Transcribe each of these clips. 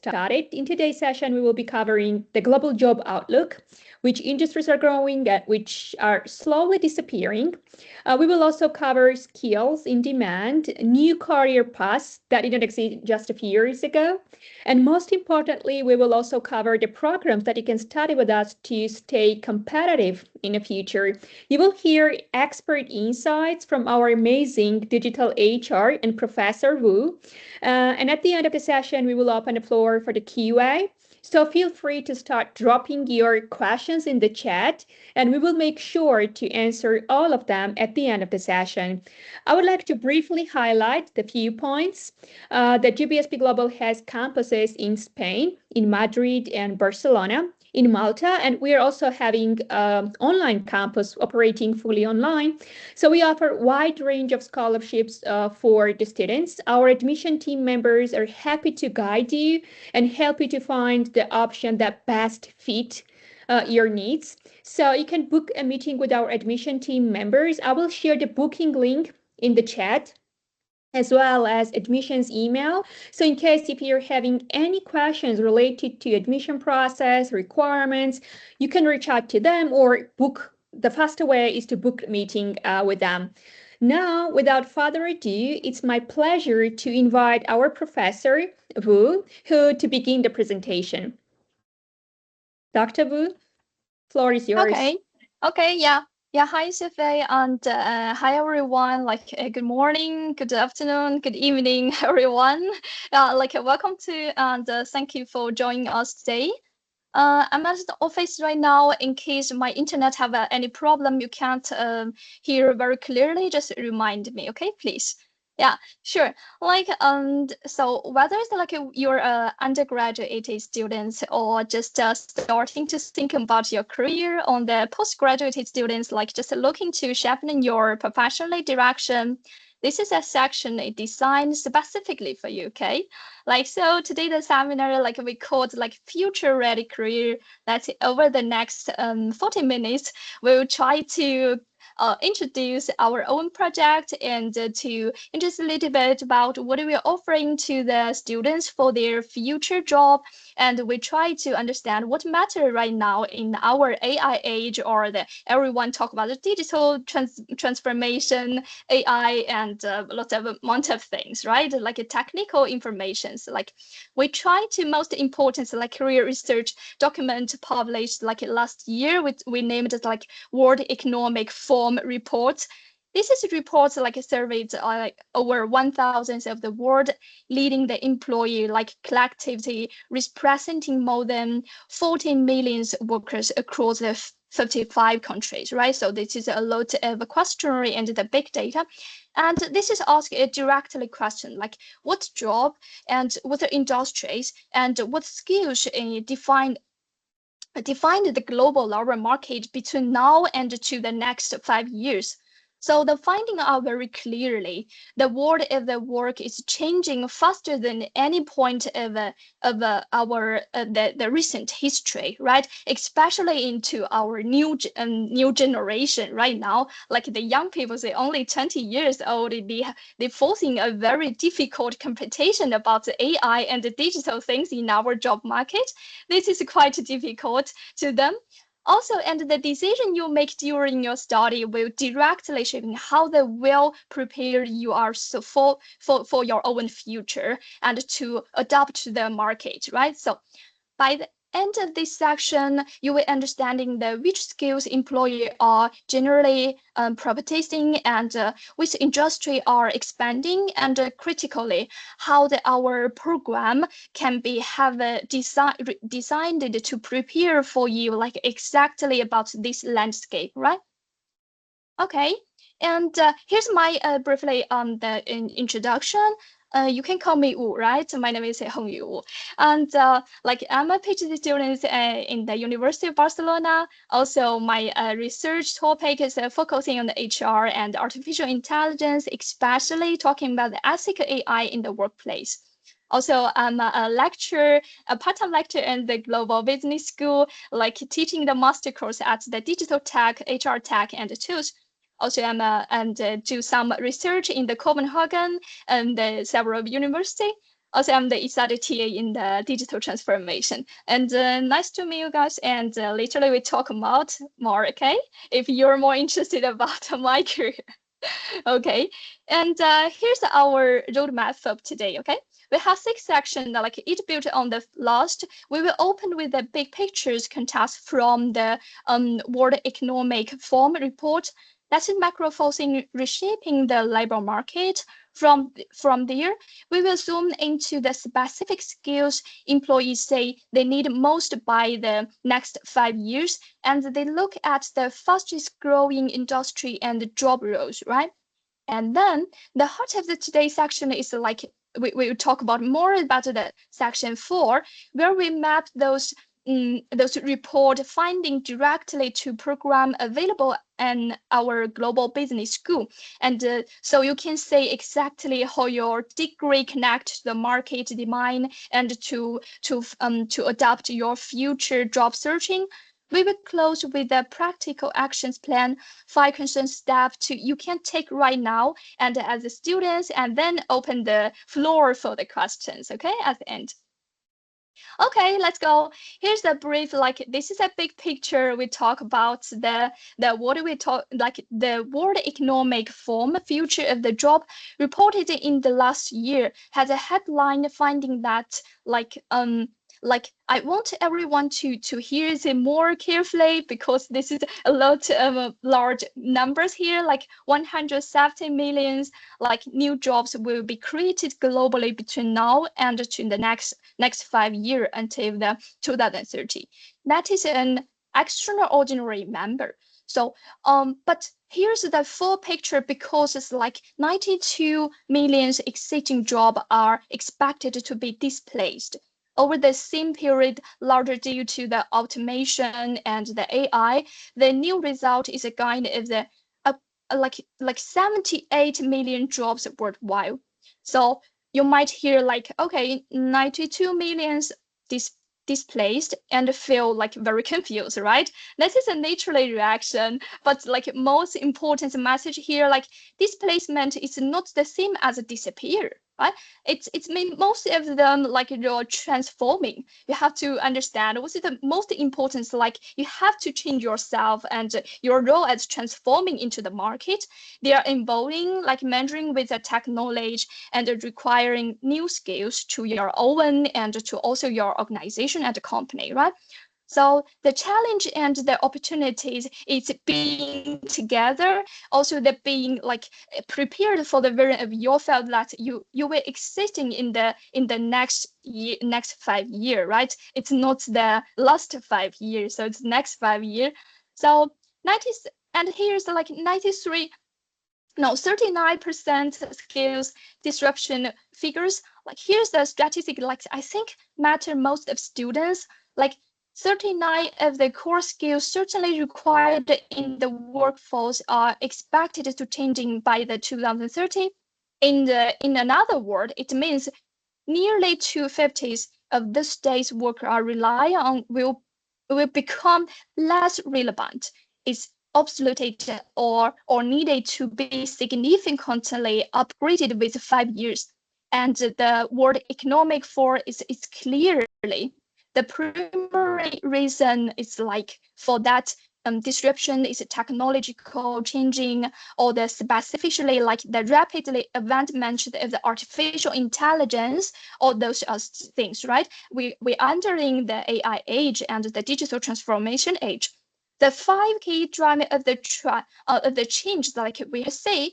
started. In today's session, we will be covering the global job outlook, which industries are growing and which are slowly disappearing. We will also cover skills in demand, new career paths that didn't exist just a few years ago. And most importantly, we will also cover the programs that you can study with us to stay competitive in the future. You will hear expert insights from our amazing digital HR and Professor Wu. And at the end of the session, we will open the floor for the QA. So feel free to start dropping your questions in the chat, and we will make sure to answer all of them at the end of the session. I would like to briefly highlight the few points. That GBSB Global has campuses in Spain, in Madrid and Barcelona, in Malta, and we are also having online campus operating fully online. So we offer a wide range of scholarships for the students. Our admission team members are happy to guide you and help you to find the option that best fit your needs. So you can book a meeting with our admission team members. I will share the booking link in the chat, as well as admissions email. So in case if you're having any questions related to admission process, requirements, you can reach out to them or book. The faster way is to book a meeting with them. Now, without further ado, it's my pleasure to invite our Professor Wu to begin the presentation. Dr. Wu, floor is yours. Okay, yeah. Yeah, hi, Sophie, and hi, everyone. Good morning, good afternoon, good evening, everyone. Welcome to and thank you for joining us today. I'm at the office right now. In case my internet have any problem, you can't hear very clearly, just remind me, okay, please. Yeah, sure. So whether it's you're undergraduate students or just starting to think about your career, on the postgraduate students, just looking to sharpen your professional direction, this is a section designed specifically for you, okay? So today the seminar, we called future ready career. That's over the next 40 minutes, we'll try to introduce our own project and to just a little bit about what we're offering to the students for their future job. And we try to understand what matters right now in our AI age, or everyone talk about the digital transformation, AI, and lots of amount of things, right? Technical informations. We try to most important career research document published last year. We named it World Economic Forum reports. This is reports surveyed over 1,000 of the world leading the employee collectivity, representing more than 14 million workers across the 55 countries, right? So this is a lot of questionnaire and the big data. And this is asked a directly question, what job and what industries and what skills define the global labor market between now and to the next 5 years. So the finding are very clearly, the world of the work is changing faster than any point of the recent history, right? Especially into our new generation right now. The young people, they only 20 years old, they're facing a very difficult competition about the AI and the digital things in our job market. This is quite difficult to them. Also, and the decision you make during your study will directly shape how well prepared you are for your own future and to adapt to the market, right? So by the end of this section, you will understanding which skills employers are generally prioritizing and which industry are expanding, and critically how our program can be designed to prepare for you exactly about this landscape, right? Okay, and here's my briefly the introduction. You can call me Wu, right? My name is Hongyu Wu. And I'm a PhD student in the University of Barcelona. Also, my research topic is focusing on the HR and artificial intelligence, especially talking about the ethical AI in the workplace. Also, I'm a part-time lecturer in the Global Business School, teaching the master course at the Digital Tech, HR Tech, and Tools. Also, I'm do some research in the Copenhagen and several universities. Also, I'm the excited TA in the digital transformation. And nice to meet you guys. And later we talk about more, okay? If you're more interested about my career. Okay, and here's our roadmap for today, okay? We have 6 sections, like each built on the last. We will open with the big pictures contest from the World Economic Forum report. That's in macro forcing reshaping the labor market. From there, we will zoom into the specific skills employees say they need most by the next 5 years, and they look at the fastest growing industry and job roles, right? And then the heart of the today's section is like we will talk about more about the section 4, where we map those report finding directly to program available in our global business school. And so you can say exactly how your degree connect to the market demand and to adapt your future job searching. We will close with a practical actions plan, 5 concern steps you can take right now and as the students, and then open the floor for the questions, okay, at the end. Okay, let's go. Here's the brief, like this is a big picture. We talk about the what do we talk, like the World Economic Forum future of the job reported in the last year has a headline finding that like I want everyone to hear it more carefully because this is a lot of large numbers here, like 170 millions like new jobs will be created globally between now and to the next 5 years until the 2030. That is an extraordinary number. So but here's the full picture because it's like 92 million existing jobs are expected to be displaced over the same period, larger due to the automation and the AI. The new result is a kind of the like 78 million jobs worldwide. So you might hear like, okay, 92 millions displaced and feel like very confused, right? This is a natural reaction, but like most important message here, like displacement is not the same as disappear, right? It's mean most of them like you're transforming. You have to understand what's the most important. Like you have to change yourself and your role as transforming into the market. They are involving like mentoring with the tech knowledge and requiring new skills to your own and to also your organization and the company, right? So the challenge and the opportunities is being together, also the being like prepared for the version of yourself that you will existing in the next 5 year, right? It's not the last 5 years, so it's next 5 year. So 90 and here's like 93 no 39% skills disruption figures. Like here's the statistic like I think matter most of students, like 39 of the core skills certainly required in the workforce are expected to changing by the 2030. In another word, it means nearly 2/5 of this day's work are rely on will become less relevant, is obsolete or needed to be significantly upgraded with 5 years. And the World Economic Forum is clearly the primary reason is like for that disruption is technological changing or the specifically like the rapidly advancement of the artificial intelligence, all those things, right? We entering the AI age and the digital transformation age. The 5 key drivers of the change that like we say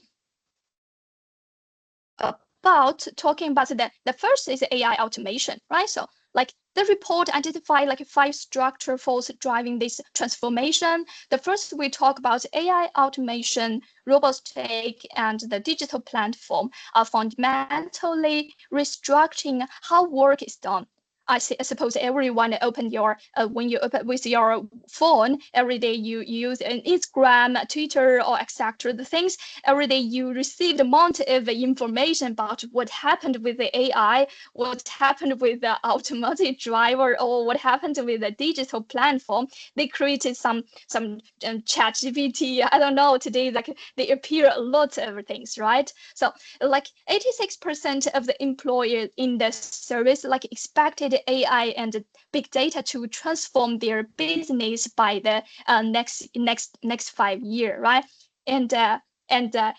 about talking about the first is AI automation, right? So like the report identify like 5 structural forces driving this transformation. The first we talk about AI automation, robotic, and the digital platform are fundamentally restructuring how work is done. I suppose everyone open your when you open with your phone every day, you use an Instagram, Twitter, or etc. The things every day you receive the amount of information about what happened with the AI, what happened with the automatic driver, or what happened with the digital platform. They created some chat GPT. I don't know today, like they appear a lot of things, right? So like 86% of the employers in the service like expected AI and big data to transform their business by the next 5 years, right? And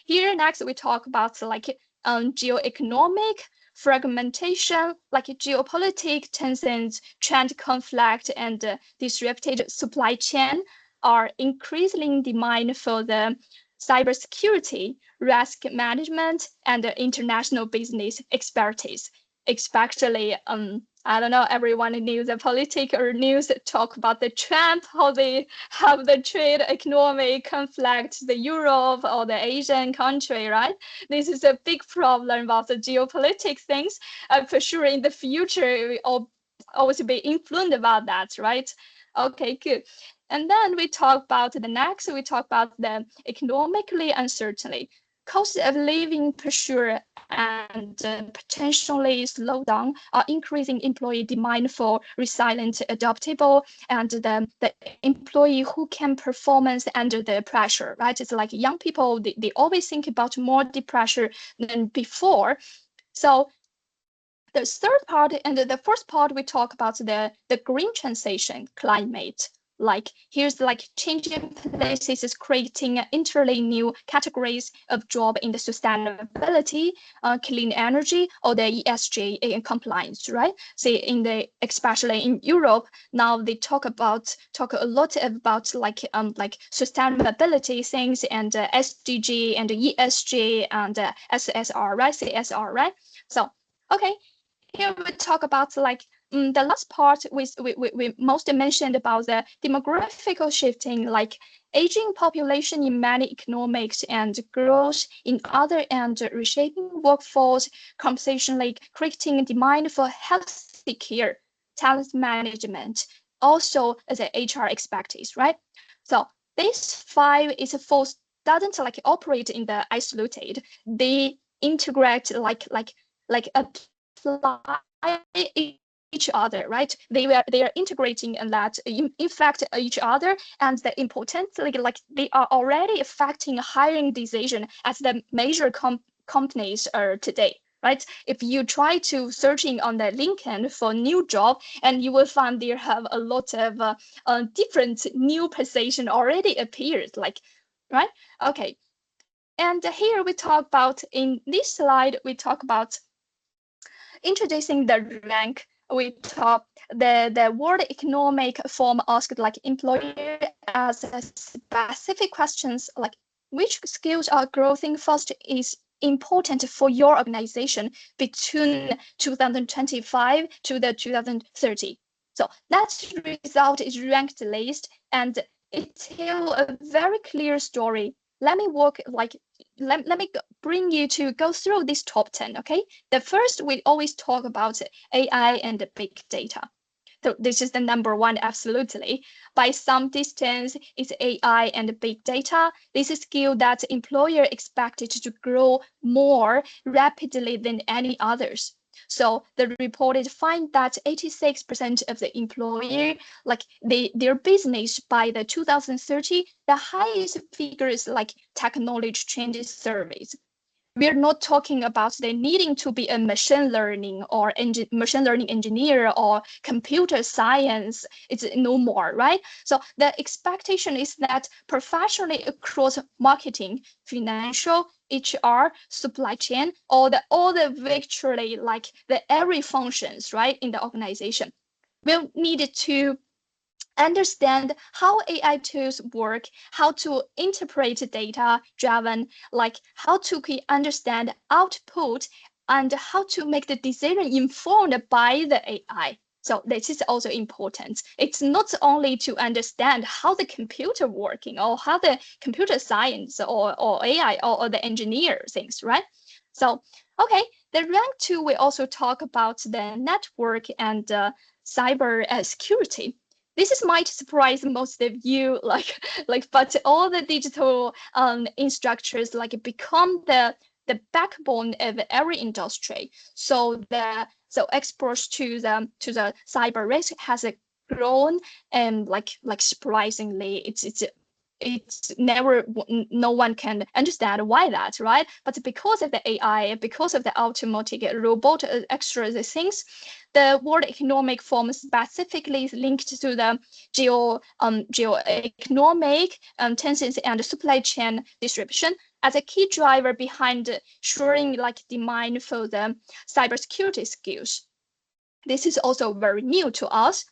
here next we talk about like geoeconomic fragmentation, like geopolitics, tensions, trend conflict, and disrupted supply chain are increasingly demand for the cybersecurity, risk management, and international business expertise. Especially, I don't know, everyone in the politics or news talk about the Trump, how they have the trade economic conflict, the Europe or the Asian country, right? This is a big problem about the geopolitics things. For sure, in the future, we all always be influenced about that, right? Okay, good. And then we talk about the economically uncertainty, cost of living pressure and potentially slowdown are increasing employee demand for resilient, adaptable, and the employee who can performance under the pressure, right? It's like young people, they always think about more the pressure than before. So the third part and the first part, we talk about the green transition climate. Like here's like changing places is creating entirely new categories of job in the sustainability, clean energy, or the ESG compliance, right? See, especially in Europe now, they talk a lot about like sustainability things and SDG and ESG and SSR, right? CSR, right? So okay, here we talk about like the last part we most mentioned about the demographical shifting, like aging population in many economics and growth in other, and reshaping workforce compensation, like creating demand for healthy care, talent management, also as a HR expertise, right? So these five is a force doesn't like operate in the isolated. They integrate like apply each other, right? They are integrating and that in fact each other, and the importantly, like they are already affecting hiring decision as the major companies are today. Right? If you try to searching on the LinkedIn for new job, and you will find there have a lot of different new position already appeared, like, right? Okay. And here we talk about, in this slide, we talk about introducing the rank. We talk the World Economic Forum asked like employer as specific questions like which skills are growing fast is important for your organization between 2025 to the 2030. So that result is ranked list, and it tells a very clear story. Let me bring you to go through this top 10, okay? The first, we always talk about AI and big data. So this is the number one, absolutely. By some distance, it's AI and big data. This is a skill that employer expected to grow more rapidly than any others. So the reported find that 86% of the employer, like their business by the 2030, the highest figures like technology changes surveys. We're not talking about they needing to be a machine learning or machine learning engineer or computer science. It's no more, right? So the expectation is that professionally across marketing, financial, HR, supply chain, all the virtually like the every functions, right, in the organization will need to understand how AI tools work, how to interpret data driven, like how to understand output, and how to make the decision informed by the AI. So this is also important. It's not only to understand how the computer working or how the computer science or AI or the engineer things, right? So, okay, The rank 2, we also talk about the network and cyber security. This might surprise most of you, but all the digital instructors become the backbone of every industry. So exposure to the cyber risk has grown, and surprisingly, it's never, no one can understand why that, right? But because of the AI, because of the automatic robot extra things, the World Economic Forum specifically linked to the geoeconomic tensions and supply chain disruption as a key driver behind ensuring demand for the cybersecurity skills. This is also very new to us.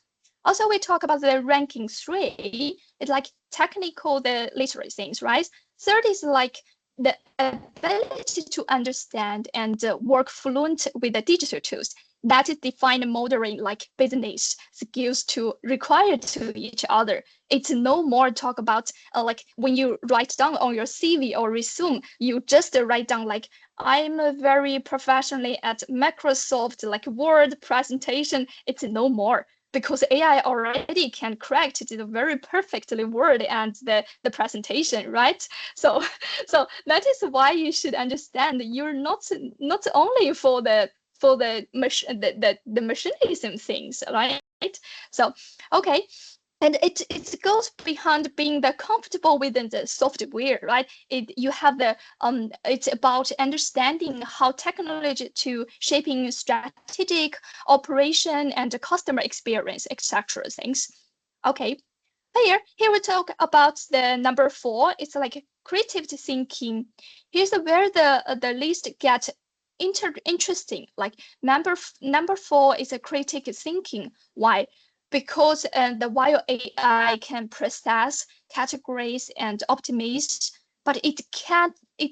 Also, we talk about the ranking 3. It's technical, the literary things, right? Third is the ability to understand and work fluent with the digital tools. That is defined modern business skills to require to each other. It's no more talk about when you write down on your CV or resume, you just write down I'm very professionally at Microsoft Word presentation. It's no more, because AI already can correct it very perfectly word and the presentation, right? So that is why you should understand you're not only for the machinism things, right? So okay. And it goes beyond being the comfortable within the software, right? You have the it's about understanding how technology to shaping strategic operation and customer experience, etc. things. Okay, here we talk about the number 4. It's creative thinking. Here's where the list gets interesting. Number 4 is a critical thinking. Why? Because while AI can process, categorize, and optimize, but it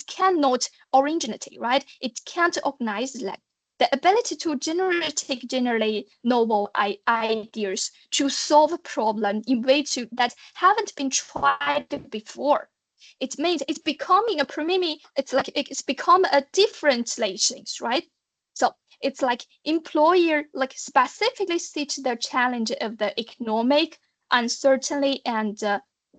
cannot originate, right? It can't organize the ability to generate novel ideas, to solve a problem in ways that haven't been tried before. It means it's becoming a premium. It's become a different things, right? So it's employer specifically see the challenge of the economic uncertainty and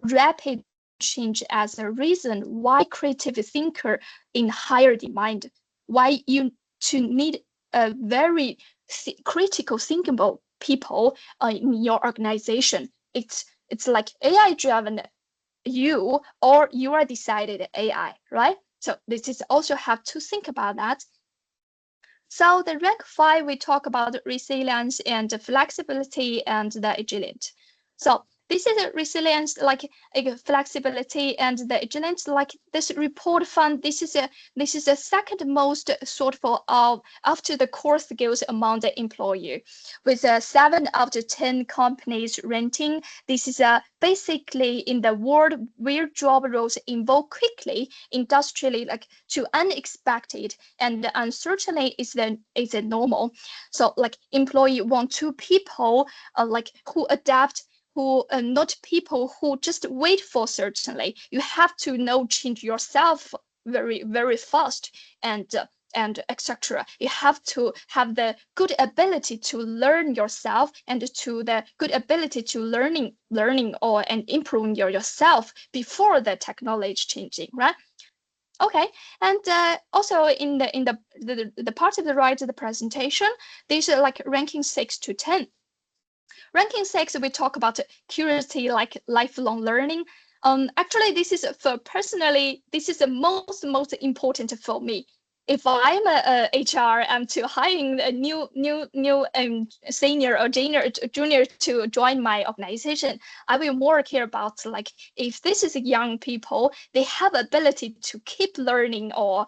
rapid change as a reason why creative thinker in higher demand, why you to need a very critical thinkable people in your organization. It's AI driven you, or you are decided AI, right? So this is also have to think about that. So the rank 5, we talk about resilience and flexibility and the agility. So this is a resilience, a flexibility and the agility, this report fund. This is the second most thoughtful after the core skills among the employee, with 7 out of 10 companies rating. This is basically in the world where job roles evolve quickly, industrially, to unexpected, and uncertainty is a normal. So employee want to people who adapt, who not people who just wait for certainly. You have to know change yourself very, very fast, and etc. You have to have the good ability to learn yourself, and to the good ability to learning or and improving yourself before the technology changing, right? Okay, and also in the part of the right of the presentation, these are ranking 6 to 10. Ranking 6, we talk about curiosity, lifelong learning. Actually, this is for personally, this is the most important for me. If I'm a HR, I'm to hiring a new senior or junior to join my organization, I will more care about if this is young people, they have ability to keep learning, or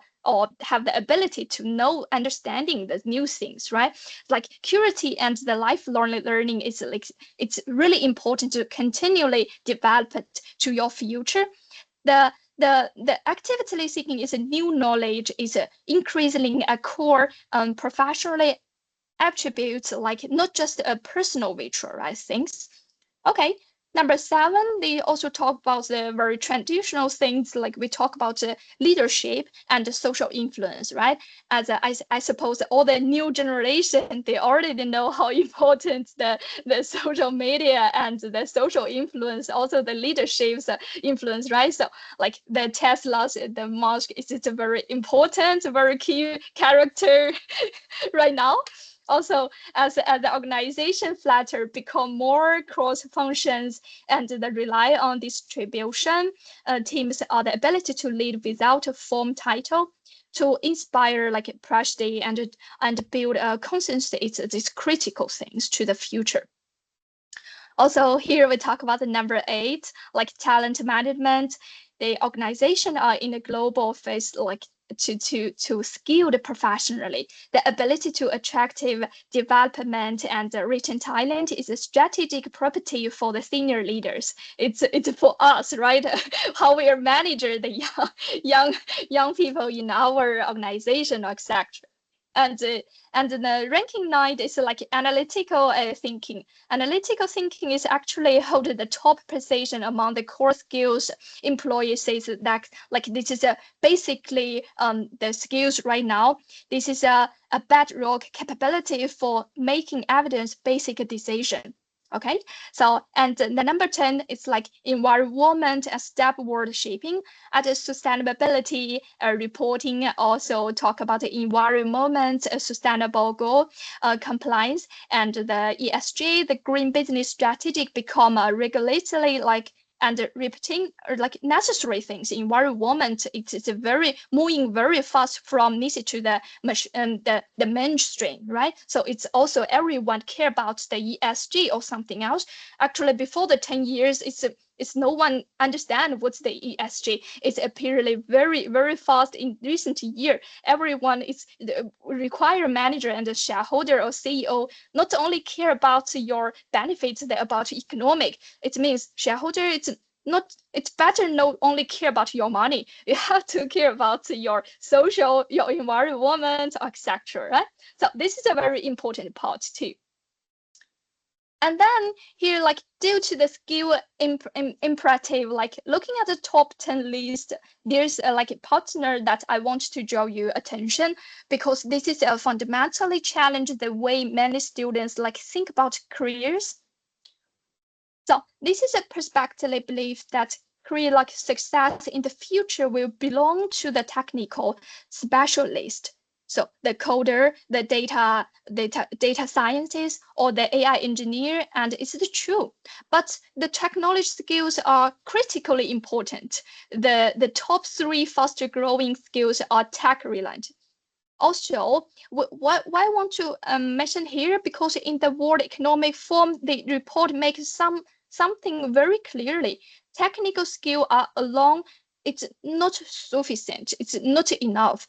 have the ability to know understanding the new things, right? Curiosity and the lifelong learning is it's really important to continually develop it to your future. The actively seeking is a new knowledge, is increasingly a core professionally attribute, not just a personal virtue, right? Things. Okay, Number 7, they also talk about the very traditional things, like we talk about leadership and social influence, right? As I suppose all the new generation, they already know how important the social media and the social influence, also the leadership's influence, right? So like the Teslas, the Musk, is a very important, very key character right now. Also, as the organization flatter become more cross functions and they rely on distribution, teams are the ability to lead without a form title, to inspire like pressure and build a consensus. It's these critical things to the future. Also, here we talk about the number 8, like talent management. The organization are in a global phase, like to skilled professionally. The ability to attractive development and retain talent is a strategic property for the senior leaders. It's for us, right? How we are managing the young people in our organization, etc. And the ranking 9 is like analytical thinking. Analytical thinking is actually holding the top position among the core skills. Employees says that like this is basically the skills right now. This is a bedrock capability for making evidence-based decision. Okay, so and the number 10 is like environment and stepward shaping. At sustainability reporting, also talk about the environment, sustainable goal, compliance, and the ESG, the green business strategic become regulatory like and repeating like necessary things. Environment, it's a very moving very fast from niche to the mainstream, right? So it's also everyone care about the ESG or something else. Actually, before the 10 years, it's no one understand what's the ESG. It's apparently very, very fast in recent year. Everyone is require manager and a shareholder or CEO not only care about your benefits, they're about economic. It means shareholder, it's better not only care about your money. You have to care about your social, your environment, etc. Right? So this is a very important part too. And then here, like due to the skill imperative, like looking at the top 10 list, there's like a partner that I want to draw your attention, because this is a fundamentally challenge the way many students like think about careers. So this is a perspective belief that career like success in the future will belong to the technical specialist. So the coder, the data scientist, or the AI engineer, and it's true. But the technology skills are critically important. The top 3 faster growing skills are tech related. Also, why I want to mention here, because in the World Economic Forum, the report makes something very clearly. Technical skill are alone, it's not sufficient, it's not enough.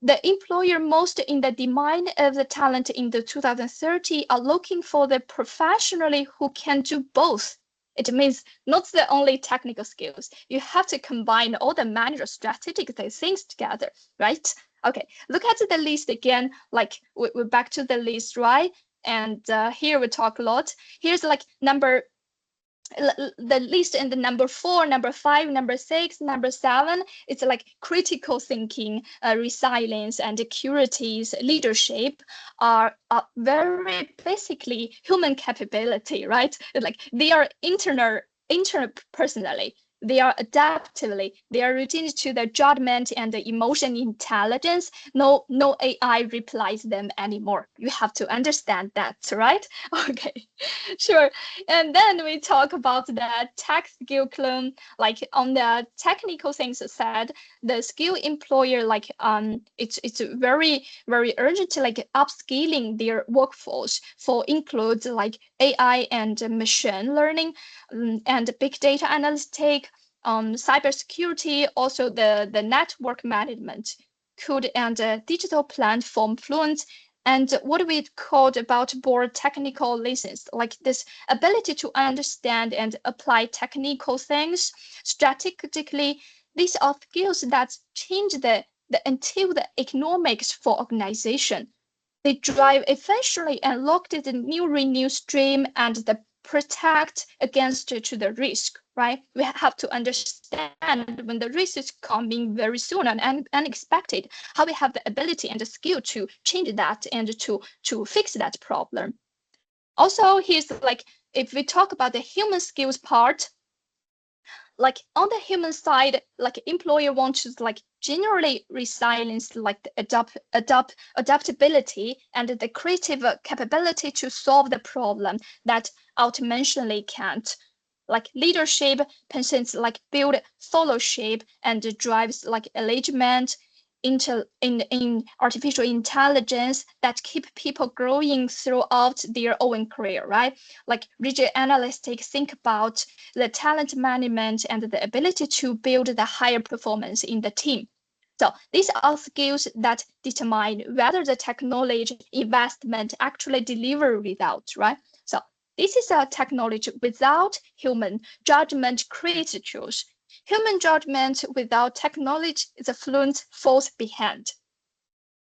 The employer most in the demand of the talent in the 2030 are looking for the professionally who can do both. It means not the only technical skills. You have to combine all the manager strategic things together, right? Okay, look at the list again, like we're back to the list, right? And here we talk a lot. Here's like the list in the number 4, number 5, number 6, number 7. It's like critical thinking, resilience, and securities, leadership are very basically human capability, right? Like they are internal personally. They are adaptively. They are rooted to the judgment and the emotion intelligence. No AI replies them anymore. You have to understand that, right? Okay, sure. And then we talk about the tech skill clone, like on the technical things said, the skill employer, like it's very, very urgent, like upscaling their workforce for includes like AI and machine learning and big data analytics, cybersecurity, also the network management, code and digital platform fluent, and what we called about board technical license, like this ability to understand and apply technical things strategically. These are skills that change until the economics for organization. They drive efficiently and locked the new revenue stream and the protect against to the risk, right? We have to understand when the risk is coming very soon and unexpected, how we have the ability and the skill to change that and to fix that problem. Also, here's like, if we talk about the human skills part, like on the human side, like employer wants to like generally resilience, like the adaptability and the creative capability to solve the problem that ultimately can't. Like leadership patients like build fellowship and drives like engagement in artificial intelligence that keep people growing throughout their own career, right? Like rigid analysts think about the talent management and the ability to build the higher performance in the team. So these are skills that determine whether the technology investment actually deliver results, right? So this is a technology without human judgment creates truth. Human judgment without technology is a fluent falls behind.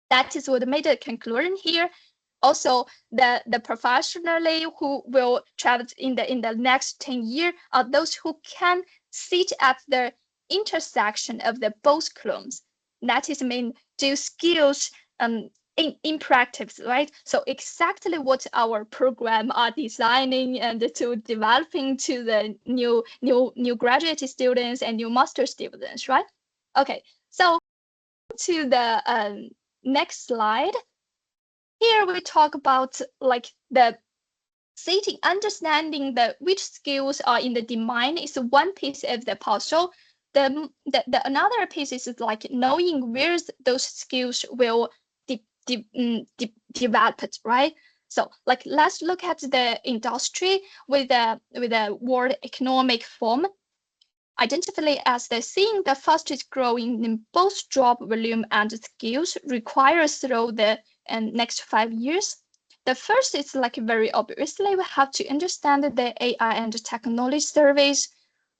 That is what made the conclusion here. Also, the professionally who will travel in the next 10 years are those who can sit at the intersection of the both columns. That is mean do skills in practice, right? So exactly what our program are designing and to developing to the new graduate students and new master students, right? Okay, so to the next slide. Here we talk about like the sitting, understanding the which skills are in the demand is one piece of the puzzle. The another piece is like knowing where those skills will develop, right? So like let's look at the industry with the World Economic Forum. Identify as the thing the fastest growing in both job volume and skills required through the next 5 years. The first is like very obviously we have to understand the AI and technology surveys,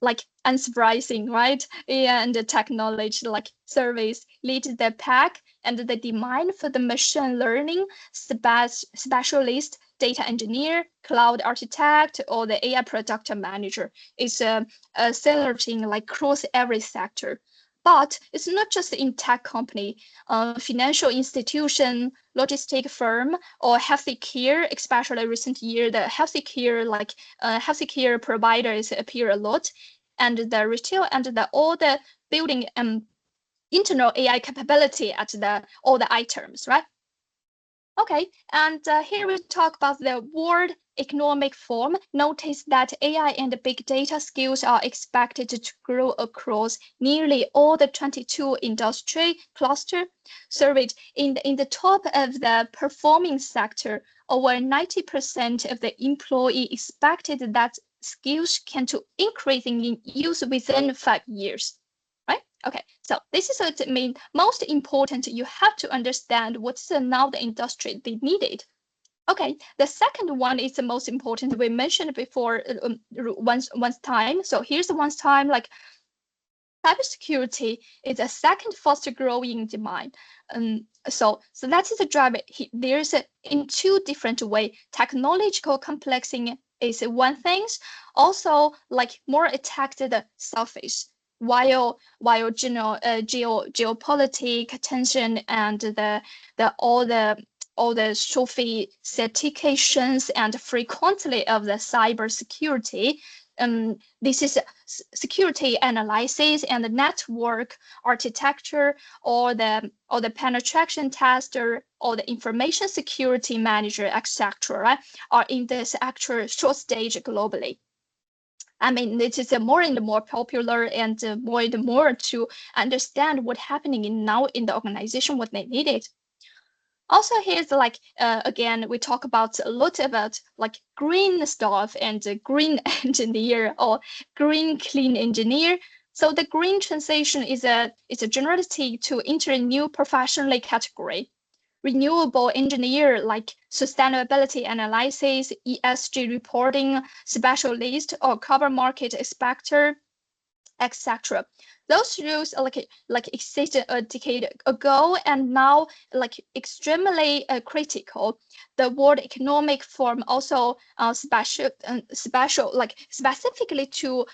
like unsurprising, right? AI and the technology like surveys lead the pack, and the demand for the machine learning specialist, data engineer, cloud architect, or the AI product manager is accelerating like across every sector. But it's not just in tech company, financial institution, logistic firm, or healthy care, especially recent year, the healthy care like healthy care providers appear a lot, and the retail and all the building internal AI capability at all the items, right? Okay, and here we talk about the World Economic Forum. Notice that AI and big data skills are expected to grow across nearly all the 22 industry cluster surveyed. In the top of the performing sector, over 90% of the employee expected that skills can to increasing in use within 5 years. Okay, so this is what it means. Most important, you have to understand what's now the industry they needed. Okay, the second one is the most important. We mentioned before once time. So here's the once time, like cybersecurity is a second fastest growing demand. So that is a driver. There's in two different way. Technological complexity is one thing. Also, like more attacked the surface. While geopolitical tension and all the sophistications and frequently of the cybersecurity, this is security analysis and the network architecture, or the penetration tester, or the information security manager, etc., right, are in this actual short stage globally. I mean, it is more and more popular and more to understand what's happening now in the organization, what they needed. Also, here's like, again, we talk about a lot about like green stuff and green engineer or green clean engineer. So the green transition is a generality to enter a new professional category. Renewable engineer like sustainability analysis, ESG reporting specialist, or carbon market inspector. etc. Those rules existed a decade ago and now extremely critical. The World Economic Forum also specifically to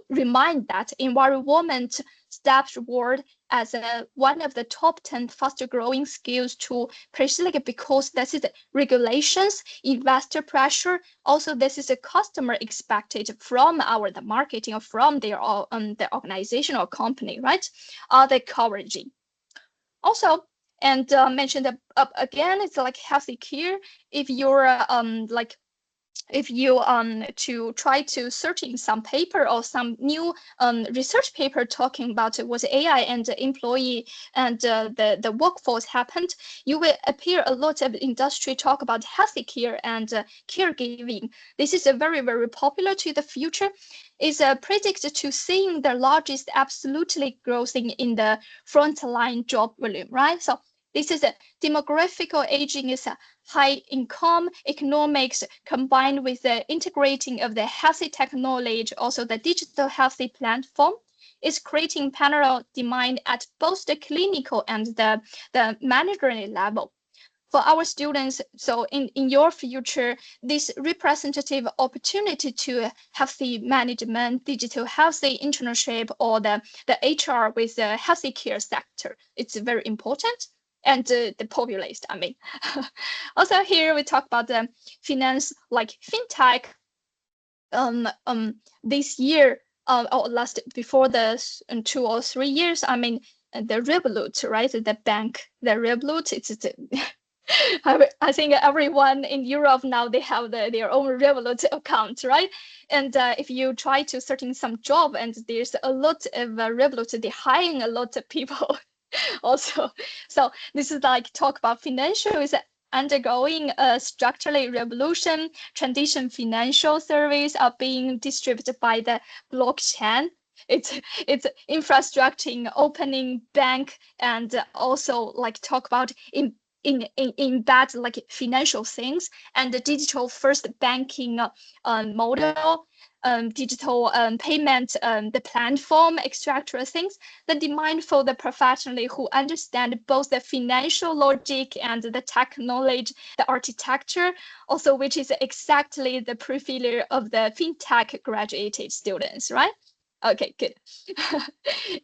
remind that environment steps toward as one of the top 10 faster growing skills to precisely because this is regulations, investor pressure. Also, this is a customer expected from the marketing or from their the organization or company, right? Are they coveraging? Also, and mentioned again, it's like healthy care. If you're if you to try to search in some paper or some new research paper talking about what AI and employee and the workforce happened, you will appear a lot of industry talk about healthy care and caregiving. This is a very popular to the future. Is predicted to seeing the largest absolutely growth in the frontline job volume, right? So this is a demographical aging is a high income economics combined with the integrating of the healthy technology, also the digital healthy platform is creating parallel demand at both the clinical and the managerial level. For our students, so in your future, this representative opportunity to healthy management, digital healthy internship, or the HR with the healthy care sector, it's very important. And the populist, I mean. Also here we talk about the finance, like fintech. This year, or before the 2 or 3 years, I mean, the Revolut, right? The bank, the Revolut, it's the I think everyone in Europe now they have their own Revolut account, right? And if you try to search in some job, and there's a lot of Revolut, they're hiring a lot of people also. So this is like talk about financial is undergoing a structural revolution. Traditional financial services are being distributed by the blockchain. It's infrastructure, opening bank, and also like talk about in that like financial things and the digital first banking model, digital payment, the platform, etc. things. The demand for the professionally who understand both the financial logic and the technology, the architecture, also which is exactly the profile of the fintech graduated students, right? Okay, good.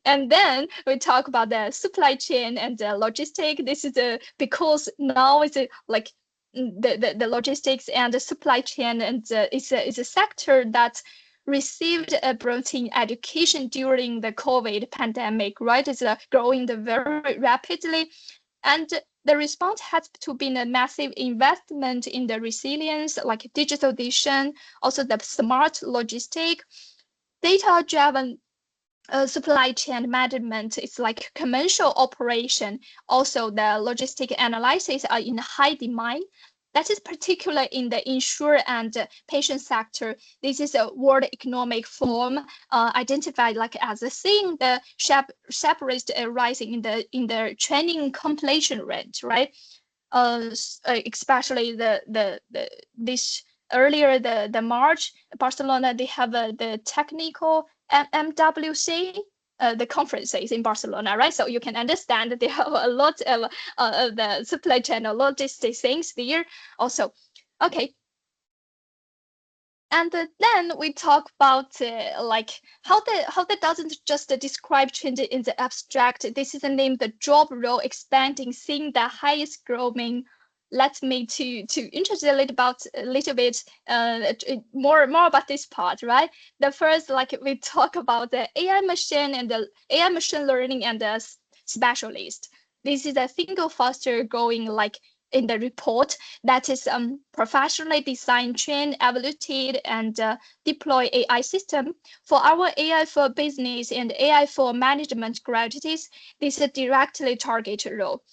And then we talk about the supply chain and the logistic. This is because now it's like the logistics and the supply chain, and it's a sector that received a protein education during the COVID pandemic, right? It's growing very rapidly. And the response has to be a massive investment in the resilience, like digitalization, also the smart logistic, data-driven supply chain management is like commercial operation. Also, the logistic analysis are in high demand. That is particular in the insure and patient sector. This is a World Economic Forum identified like as a thing the separate rising in the training completion rate, right? Especially this earlier the March Barcelona they have the technical MWC, the conferences in Barcelona, right? So you can understand that they have a lot of the supply chain logistics things there also. Okay. And then we talk about like how that doesn't just describe change in the abstract. This is named the job role expanding, seeing the highest growing. Let me to introduce a little bit more about this part, right? The first, like we talk about the AI machine and the AI machine learning and the specialist. This is a single faster growing like in the report that is professionally designed, trained, evaluated, and deploy AI system. For our AI for business and AI for management graduates, this is a directly targeted role.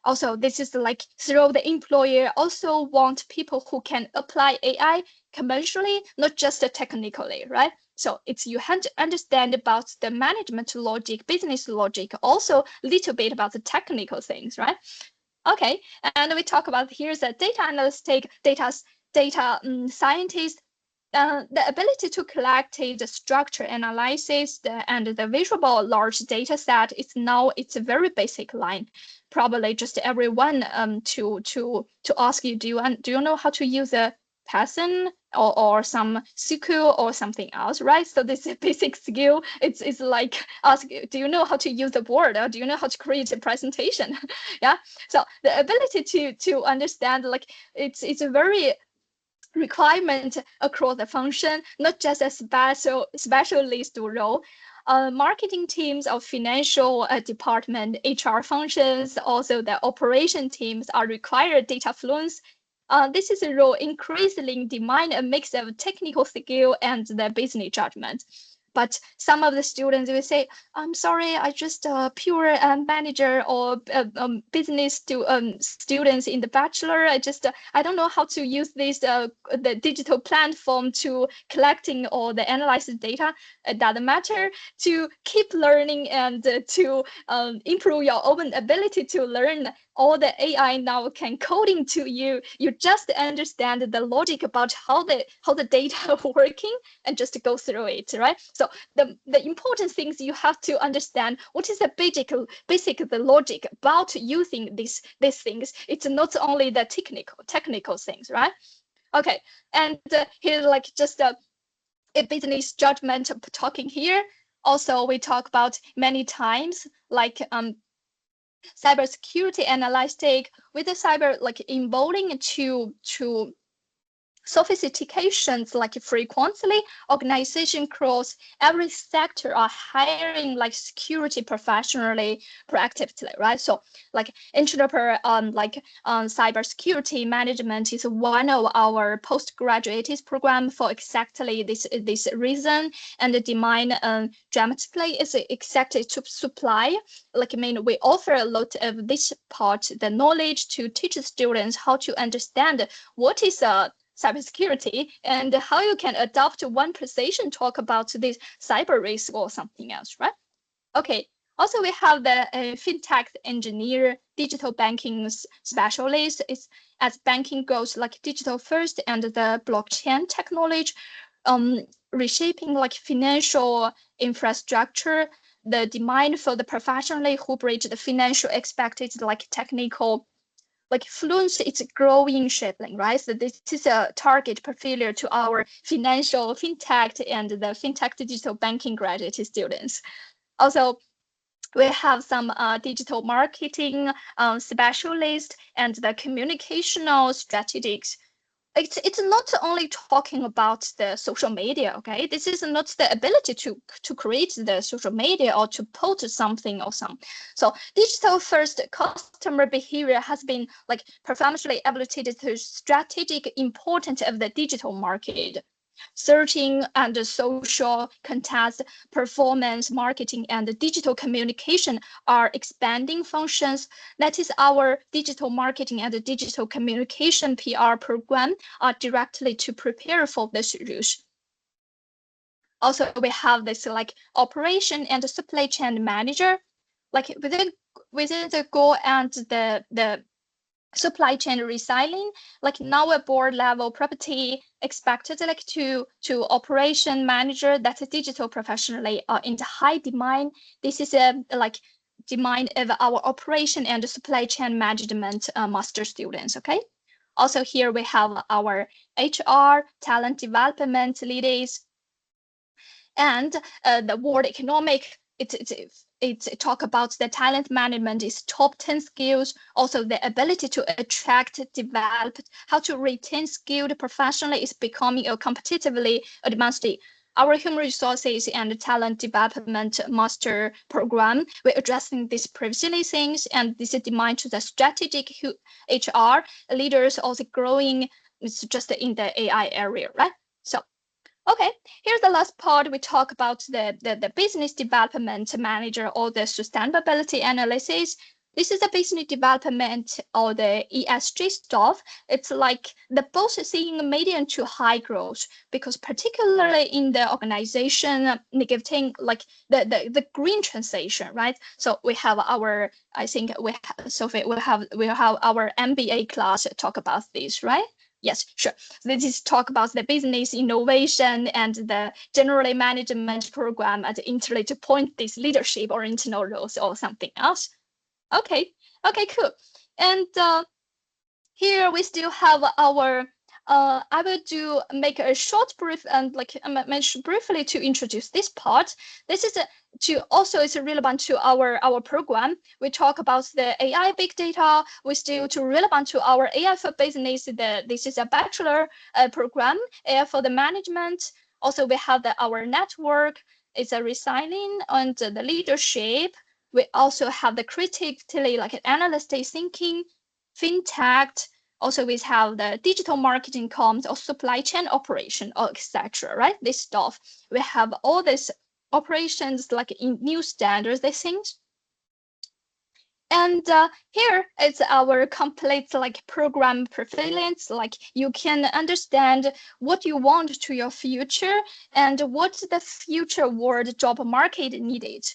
Also, this is like through the employer also want people who can apply AI commercially, not just technically, right? So it's you have to understand about the management logic, business logic, also a little bit about the technical things, right? Okay, and we talk about here's a data analyst, data scientist, the ability to collect the structure analysis and the visual large data set it's a very basic line. Probably just everyone to ask you, do you know how to use a Python or some SQL or something else, right? So this is a basic skill. It's like ask, do you know how to use the board, or do you know how to create a presentation? Yeah. So the ability to understand, like it's a very requirement across the function, not just a specialist role. Marketing teams or financial department, HR functions, also the operation teams are required data fluence. This is a role increasingly demand a mix of technical skill and the business judgment. But some of the students will say, I'm sorry, I just pure manager or business students in the bachelor. I don't know how to use this the digital platform to collecting or the analysis data. It doesn't matter. To keep learning and to improve your own ability to learn. All the AI now can coding to you. You just understand the logic about how the data working and just go through it, right? So the important things you have to understand what is the basic the logic about using these things. It's not only the technical things, right? Okay, and here's like just a business judgment talking here. Also, we talk about many times like cybersecurity analytic with the cyber like involving to sophistications like frequently organization across every sector are hiring like security professionally proactively, right? So like entrepreneur cybersecurity management is one of our postgraduate program for exactly this reason, and the demand dramatically is exactly to supply. Like I mean, we offer a lot of this part, the knowledge to teach students how to understand what is cybersecurity and how you can adopt one precision talk about this cyber risk or something else, right? Okay. Also, we have the fintech engineer, digital banking specialist. It's as banking goes like digital first and the blockchain technology, reshaping like financial infrastructure. The demand for the professionally who bridge the financial expected like technical like fluency, it's growing shaping, right? So this is a target portfolio to our financial fintech and the fintech digital banking graduate students. Also, we have some digital marketing specialists and the communicational strategics. It's not only talking about the social media, okay? This is not the ability to create the social media or to post something or some. So digital first customer behavior has been like professionally evaluated to strategic importance of the digital market. Searching and social contest, performance marketing, and digital communication are expanding functions. That is our digital marketing and the digital communication PR program are directly to prepare for this use. Also, we have this like operation and supply chain manager, like within the goal and the supply chain reselling, like now a board level property expected like to operation manager that's a digital professionally in the high demand. This is a like demand of our operation and supply chain management master students, okay? Also here we have our HR talent development leaders and the world economic. It's talk about the talent management is top 10 skills, also the ability to attract, develop, how to retain skilled professionally is becoming a competitively advanced. Our human resources and talent development master program, we're addressing these previously things, and this is demand to the strategic HR leaders also growing. It's just in the AI area, right? So okay, here's the last part. We talk about the business development manager or the sustainability analysis. This is the business development or the ESG stuff. It's like the both seeing medium to high growth, because particularly in the organization negating like the green transition, right? So we have our, I think we have, Sophie, we have our MBA class talk about this, right? Yes, sure. This is talk about the business innovation and the general management program at the internet to point this leadership or internal roles or something else. Okay, okay, cool. And here we still have our I will make a short brief and mention briefly to introduce this part. This is it's relevant to our program. We talk about the AI big data. We still to relevant to our AI for business. This is a bachelor program, AI for the management. Also, we have our network. It's a resigning and the leadership. We also have the critically analytic thinking, fintech. Also, we have the digital marketing comms or supply chain operation or etc. Right? This stuff. We have all these operations like in new standards, these things. And here is our complete program prevalence. You can understand what you want to your future and what the future world job market needed.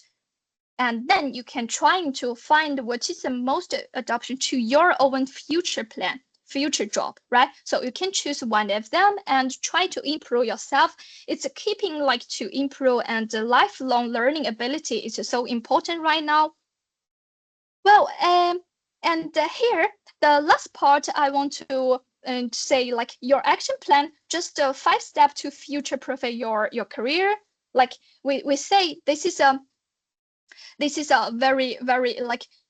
And then you can try to find what is the most adoption to your own future plan, future job, right? So you can choose one of them and try to improve yourself. It's keeping to improve, and the lifelong learning ability is so important right now. Well, and here, the last part I want to say, your action plan, just a 5-step to future-proof your career. We say this is a very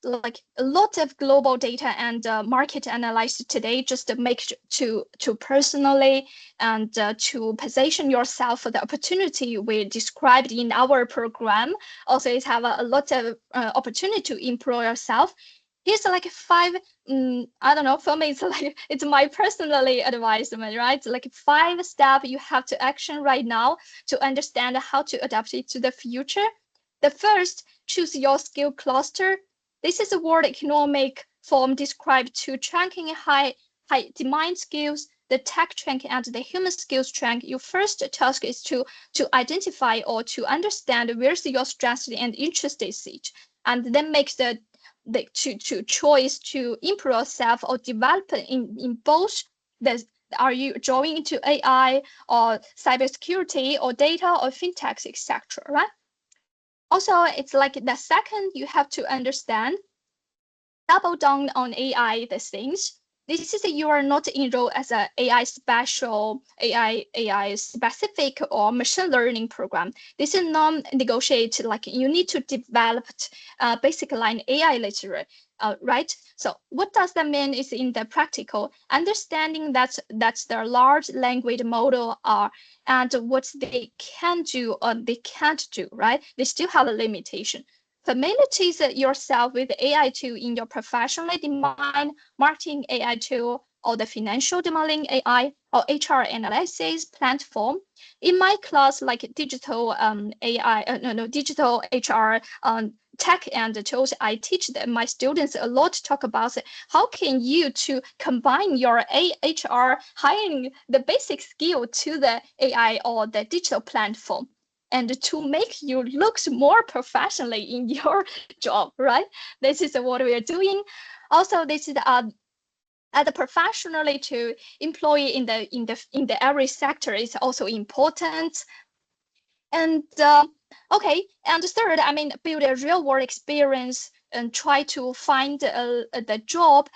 a lot of global data and market analysis today, just to make to personally and to position yourself for the opportunity we described in our program. Also, it have a lot of opportunity to improve yourself. Here's 5 I don't know, for me it's my personally advisement, right? 5 steps you have to action right now to understand how to adapt it to the future. The first, choose your skill cluster. This is a World Economic Forum described two tracking high demand skills, the tech track and the human skills track. Your first task is to identify or to understand where's your strengths and interests sit, and then make the choice to improve yourself or develop in both. Are you joining into AI or cybersecurity or data or fintech, etc., right? Also, it's the second, you have to understand, double down on AI, the things. This is you are not enrolled as a AI specific or machine learning program. This is non-negotiated, you need to develop basic line AI literacy. Right? So what does that mean is in the practical understanding that's the large language model are and what they can do or they can't do, right? They still have a limitation. Familiarize yourself with AI tool in your professionally defined marketing AI tool or the financial modeling AI or HR analysis platform. In my class, digital digital HR tech and tools, I teach my students a lot to talk about how can you to combine your HR hiring the basic skill to the AI or the digital platform, and to make you look more professionally in your job, right? This is what we are doing. Also, this is as a professionally to employee in the every sector is also important. And okay, and third, build a real world experience and try to find the job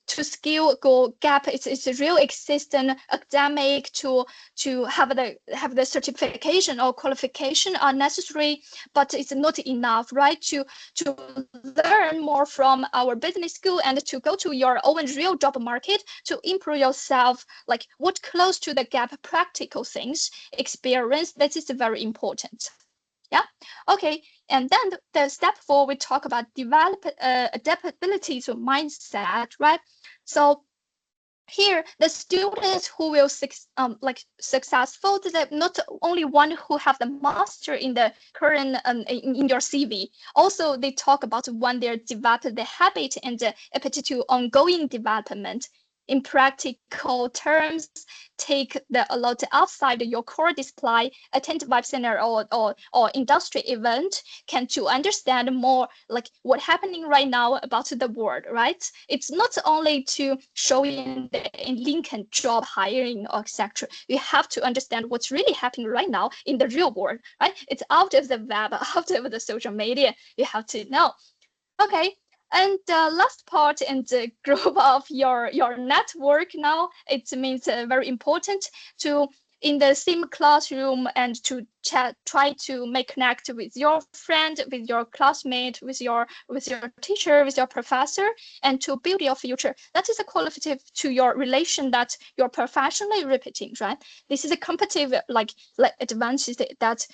to skill go gap. It's a real existing academic to have the certification or qualification are necessary, but it's not enough, right? To learn more from our business school and to go to your own real job market to improve yourself, what close to the gap practical things experience. That is very important. Yeah. Okay. And then the step 4, we talk about develop adaptability to mindset, right? So here, the students who will successful, not only one who have the master in the current in your CV. Also, they talk about when they develop the habit and the appetite to ongoing development. in practical terms, take a lot outside your core display, attend webinar or industry event, can to understand more like what happening right now about the world, right? It's not only to show in LinkedIn job hiring or etc. You have to understand what's really happening right now in the real world, right? It's out of the web, out of the social media. You have to know. Okay, and the last part in the group of your network now, it means very important to in the same classroom and to try to make connect with your friend, with your classmate, with your teacher, with your professor, and to build your future. That is a qualitative to your relation that you're professionally repeating, right? This is a competitive like advantage that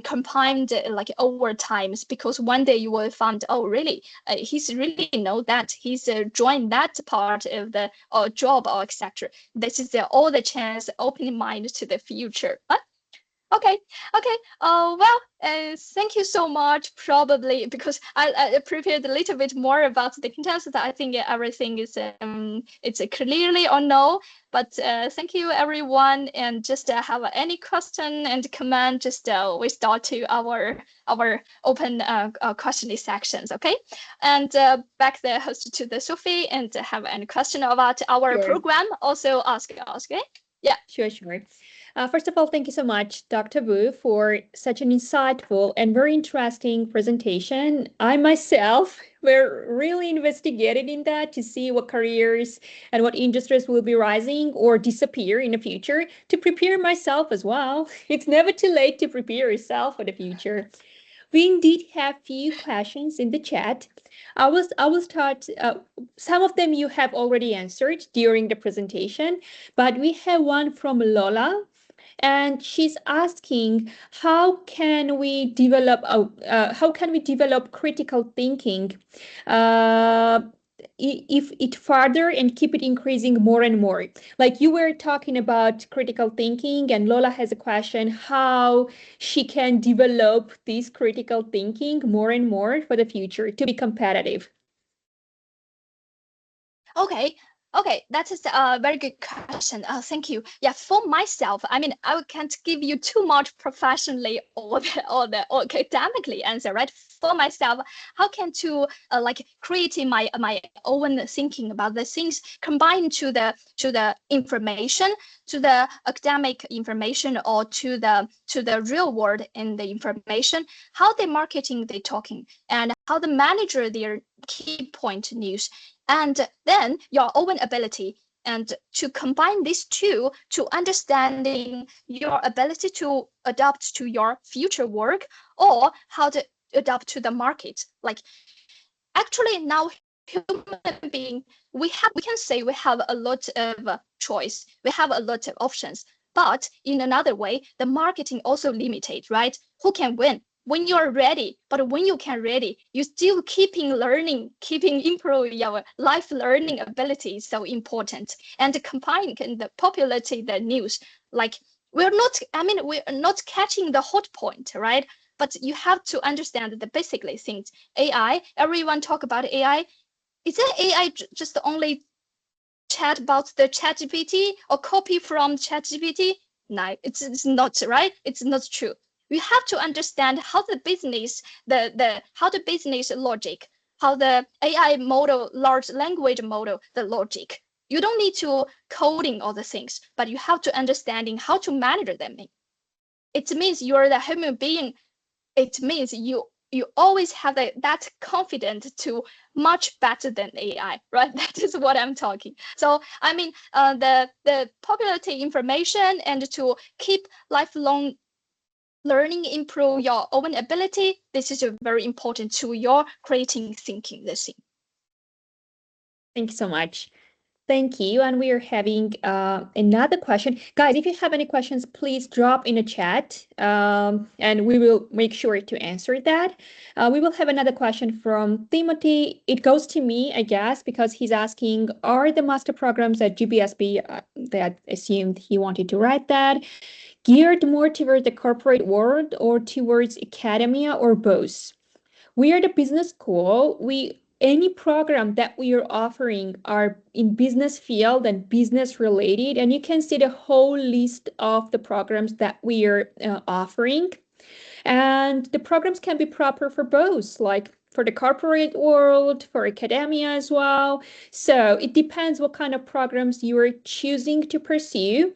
combined like over times, because one day you will find, oh really, he's really know that he's joined that part of the job or etc. This is all the chance opening mind to the future. Okay, okay. Well, thank you so much. Probably because I prepared a little bit more about the contents. I think everything is it's clearly or no. But thank you everyone. And just have any question and comment. Just we start to our open questioning sections. Okay, and back the host to the Sophie, and have any question about our program. Also ask us. Okay. Yeah. Sure. First of all, thank you so much, Dr. Wu, for such an insightful and very interesting presentation. I myself were really investigated in that to see what careers and what industries will be rising or disappear in the future, to prepare myself as well. It's never too late to prepare yourself for the future. We indeed have few questions in the chat. I will start. Some of them you have already answered during the presentation, but we have one from Lola, and she's asking how can we develop critical thinking if it further and keep it increasing more and more. Like you were talking about critical thinking, and Lola has a question how she can develop this critical thinking more and more for the future to be competitive. Okay. Okay, that is a very good question. Thank you. Yeah, for myself, I mean, I can't give you too much professionally or academically answer, right? For myself, how can to like creating my own thinking about the things combined to the information, to the academic information, or to the real world in the information, how the marketing they talking, and how the manager their key point news, and then your own ability, and to combine these two to understanding your ability to adapt to your future work, or how to adapt to the market. Like actually now human being, we can say we have a lot of choice, we have a lot of options, but in another way the marketing also limited, right? Who can win when you're ready, but when you can ready, you still keeping learning, keeping improving your life learning ability is so important. And combining the popularity the news, like we're not catching the hot point, right? But you have to understand the basically things. AI, everyone talk about AI. Is that AI just only chat about the ChatGPT or copy from ChatGPT? No, it's not, right? It's not true. We have to understand how the business, how the business logic, how the AI model, large language model, the logic. You don't need to coding all the things, but you have to understanding how to manage them. It means you're the human being. It means you always have that confidence to much better than AI, right? That is what I'm talking. So I mean, the popularity information and to keep lifelong learning, improve your own ability. This is very important to your creating thinking. This thing. Thank you so much. Thank you. And we are having another question. Guys, if you have any questions, please drop in the chat and we will make sure to answer that. We will have another question from Timothy. It goes to me, I guess, because he's asking, are the master programs at GBSB, that assumed he wanted to write that, geared more towards the corporate world or towards academia or both? We are the business school. We any program that we are offering are in business field and business related, and you can see the whole list of the programs that we are offering. And the programs can be proper for both, like for the corporate world, for academia as well. So it depends what kind of programs you are choosing to pursue.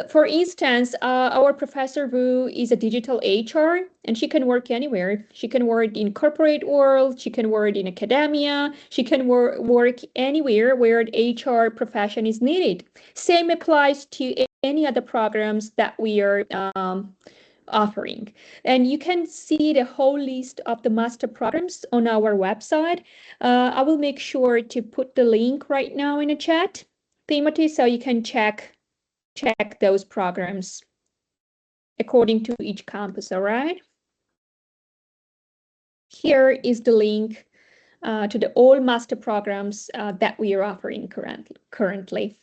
For instance, our Professor Wu is a digital HR, and she can work anywhere. She can work in corporate world, she can work in academia, she can work anywhere where an HR profession is needed. Same applies to any other programs that we are offering. And you can see the whole list of the master programs on our website. I will make sure to put the link right now in the chat, Timothy, so you can check those programs according to each campus, all right? Here is the link to the all master programs that we are offering currently.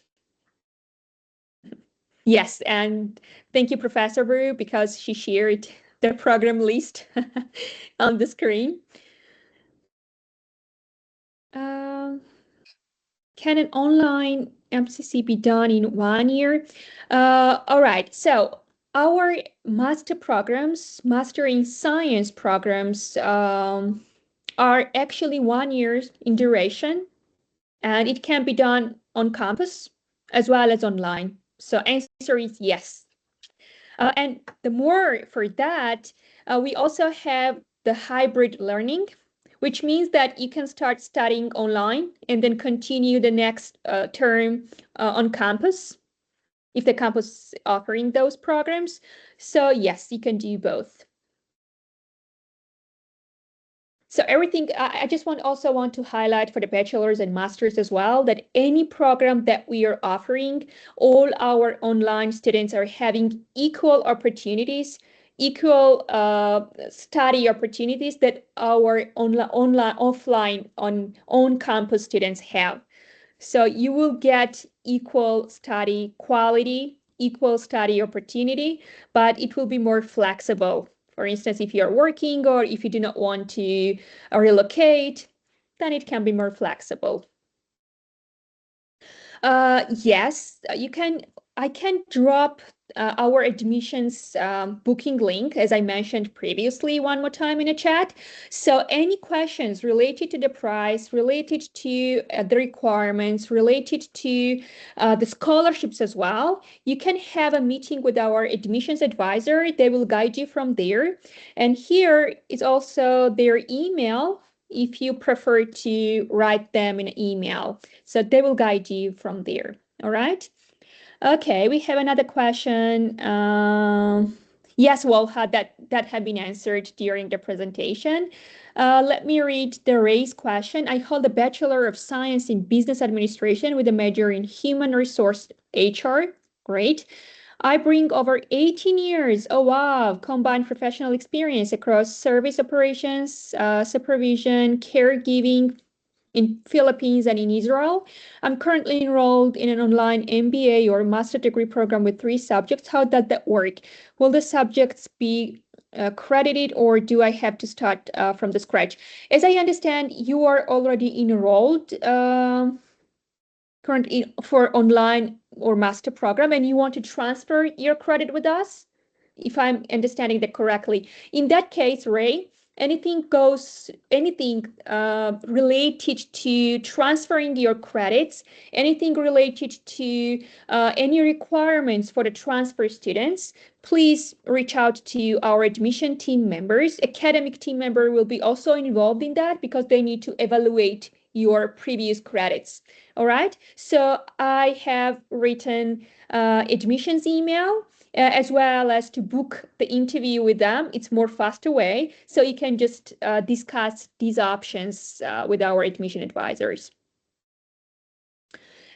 Yes, and thank you, Professor Wu, because she shared the program list on the screen. Can an online MCC be done in 1 year? All right, so our master programs, Master in Science programs, are actually 1 year in duration, and it can be done on campus as well as online. So answer is yes. And the more for that, we also have the hybrid learning, which means that you can start studying online and then continue the next term on campus if the campus is offering those programs. So yes, you can do both. So everything, I just also want to highlight for the bachelor's and master's as well, that any program that we are offering, all our online students are having equal opportunities, equal study opportunities that our online, offline, on campus students have. So you will get equal study quality, equal study opportunity, but it will be more flexible. For instance, if you're working or if you do not want to relocate, then it can be more flexible. Yes, you can. I can drop our admissions booking link, as I mentioned previously, one more time in a chat. So any questions related to the price, related to the requirements, related to the scholarships as well, you can have a meeting with our admissions advisor. They will guide you from there. And here is also their email if you prefer to write them in an email. So they will guide you from there. All right. Okay, we have another question. Yes, well, that had been answered during the presentation. Let me read the Ray's question. I hold a Bachelor of Science in Business Administration with a major in Human Resource HR. Great. I bring over 18 years, oh wow, combined professional experience across service operations, supervision, caregiving, in Philippines and in Israel. I'm currently enrolled in an online MBA or master degree program with 3 subjects. How does that work? Will the subjects be credited, or do I have to start from the scratch? As I understand, you are already enrolled currently for online or master program, and you want to transfer your credit with us, if I'm understanding that correctly. In that case, Ray, anything related to transferring your credits, anything related to any requirements for the transfer students, please reach out to our admission team members. Academic team member will be also involved in that because they need to evaluate your previous credits. All right, so I have written admissions email as well as to book the interview with them. It's more faster way. So you can just discuss these options with our admission advisors.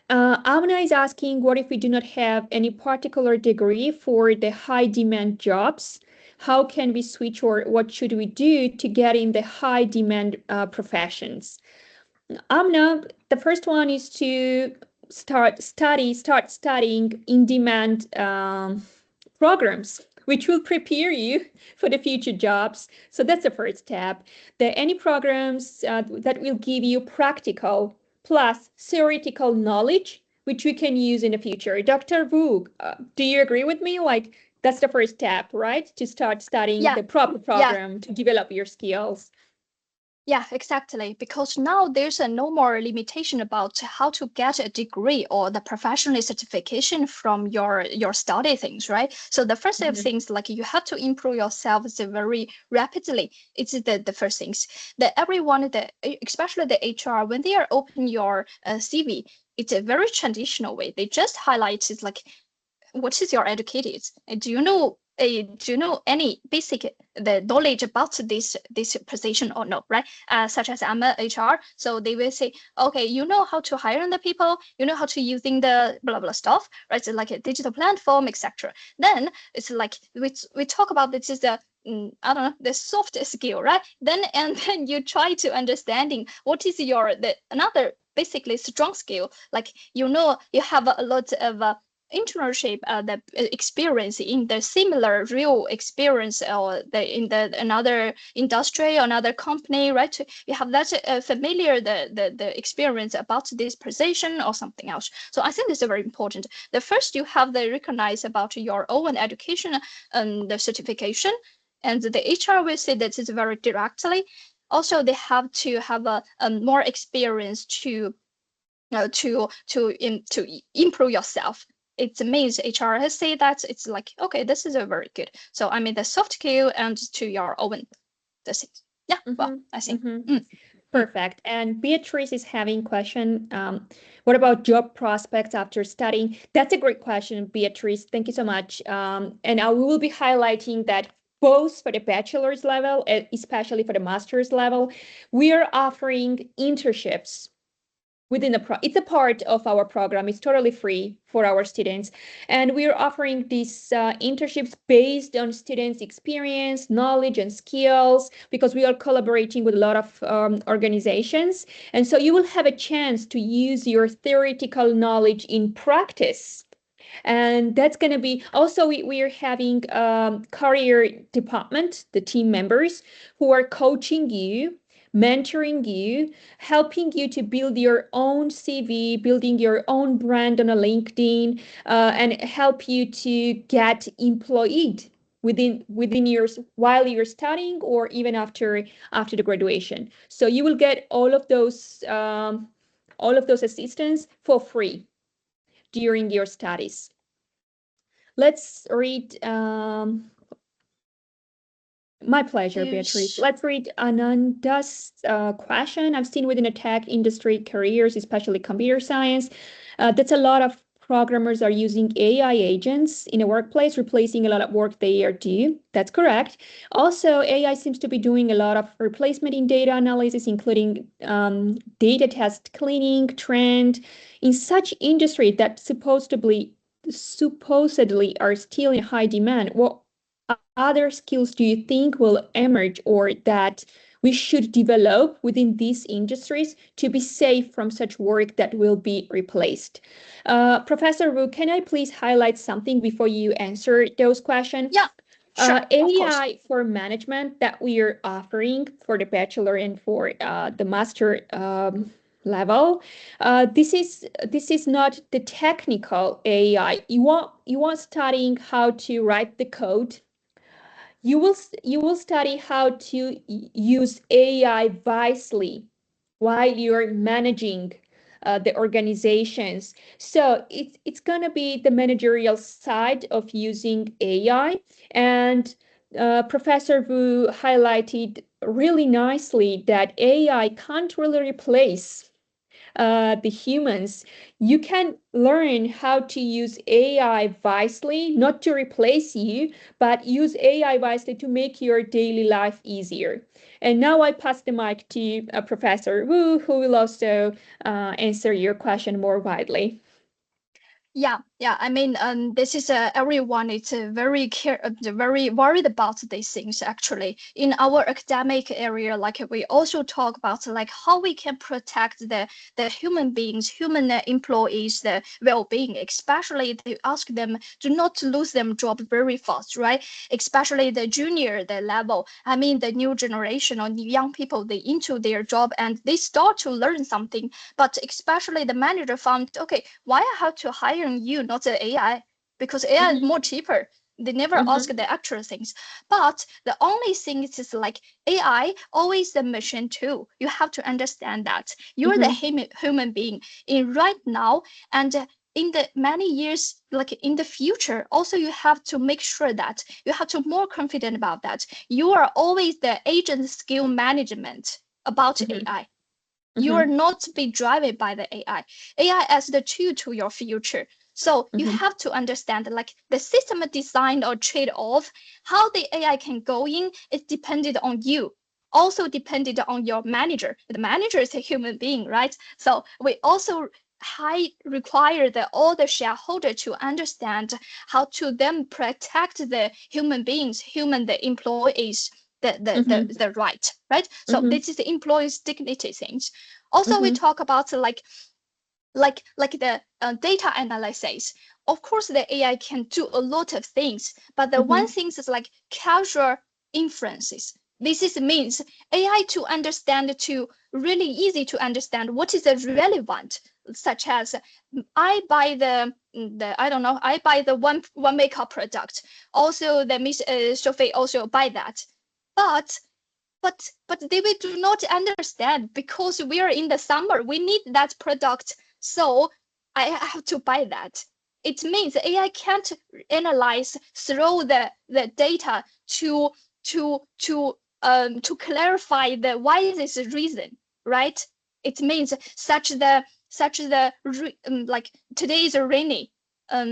Amna is asking, what if we do not have any particular degree for the high demand jobs? How can we switch, or what should we do to get in the high demand professions? Amna, the first one is to start studying in demand programs, which will prepare you for the future jobs. So that's the first step. Any programs that will give you practical plus theoretical knowledge, which we can use in the future. Dr. Wu, do you agree with me? Like, that's the first step, right? To start studying the proper program to develop your skills. Yeah, exactly. Because now there's no more limitation about how to get a degree or the professional certification from your study things, right? So the first of things, like you have to improve yourself very rapidly. It's the first things that everyone, especially the HR, when they are open your CV, it's a very traditional way. They just highlight it like, what is your educated? Do you know? Do you know any basic the knowledge about this position or no, right? Such as I'm a HR, so they will say, okay, you know how to hire the people, you know how to using the blah blah stuff, right? So like a digital platform, etc. Then it's like we talk about this is the I don't know, the soft skill, right? Then and then you try to understanding what is your another basically strong skill, like you know you have a lot of internship the experience in the similar real experience or in the another industry or another company, right? You have that familiar the experience about this position or something else. So I think this is very important. The first you have the recognize about your own education and the certification, and the HR will say that is very directly. Also they have to have a more experience to improve yourself. It means HR has said that it's like, okay, this is a very good. So I mean the soft skill and to your own this is well, I think. Perfect. And Beatrice is having question. What about job prospects after studying? That's a great question, Beatrice. Thank you so much. And we will be highlighting that both for the bachelor's level, especially for the master's level, we are offering internships within it's a part of our program. It's totally free for our students, and we are offering these internships based on students' experience, knowledge, and skills, because we are collaborating with a lot of organizations, and so you will have a chance to use your theoretical knowledge in practice. And that's going to be also, we are having career department, the team members who are coaching you, mentoring you, helping you to build your own CV, building your own brand on a LinkedIn, and help you to get employed within years while you're studying or even after the graduation. So you will get all of those assistance for free during your studies. Let's read. My pleasure, Beatrice. Let's read Ananda's question. I've seen within the tech industry careers, especially computer science, that's a lot of programmers are using AI agents in a workplace, replacing a lot of work they are doing. That's correct. Also, AI seems to be doing a lot of replacement in data analysis, including data test cleaning, trend, in such industry that supposedly are still in high demand. What other skills do you think will emerge or that we should develop within these industries to be safe from such work that will be replaced? Professor Wu, can I please highlight something before you answer those questions? Yeah, sure. AI for management that we are offering for the bachelor and for the master level. This is not the technical AI. You want studying how to write the code. You will study how to use AI wisely while you're managing the organizations. So it's gonna be the managerial side of using AI, and Professor Wu highlighted really nicely that AI can't really replace the humans. You can learn how to use AI wisely, not to replace you, but use AI wisely to make your daily life easier. And now I pass the mic to Professor Wu, who will also answer your question more widely. Yeah, Yeah, I mean, this is everyone is very worried about these things. Actually, in our academic area, like we also talk about like how we can protect the human beings, human employees, the well-being. Especially, they ask them to not lose them job very fast, right? Especially the junior, the level. I mean, the new generation or new young people, they into their job and they start to learn something. But especially the manager found, okay, why I have to hire you, not the AI? Because AI is more cheaper. They never ask the actual things. But the only thing is like AI always the machine too. You have to understand that you're the human being in right now and in the many years, like in the future, also you have to make sure that you have to more confident about that. You are always the agent skill management about AI. You are not be driven by the AI. AI as the tool to your future. So you have to understand like the system design or trade-off, how the AI can go in, it depended on you. Also depended on your manager. The manager is a human being, right? So we also high require all the shareholder to understand how to then protect the human beings, the employees, the right? So this is the employees' dignity things. Also, we talk about like the data analysis. Of course, the AI can do a lot of things, but the one thing is like casual inferences. This is means AI to understand to really easy to understand what is relevant, such as I buy the I don't know, I buy the one makeup product. Also, the Miss Sophie also buy that, but but they will do not understand because we are in the summer. We need that product, so I have to buy that. It means AI can't analyze through the data to clarify the why this reason, right? It means such the like today is rainy,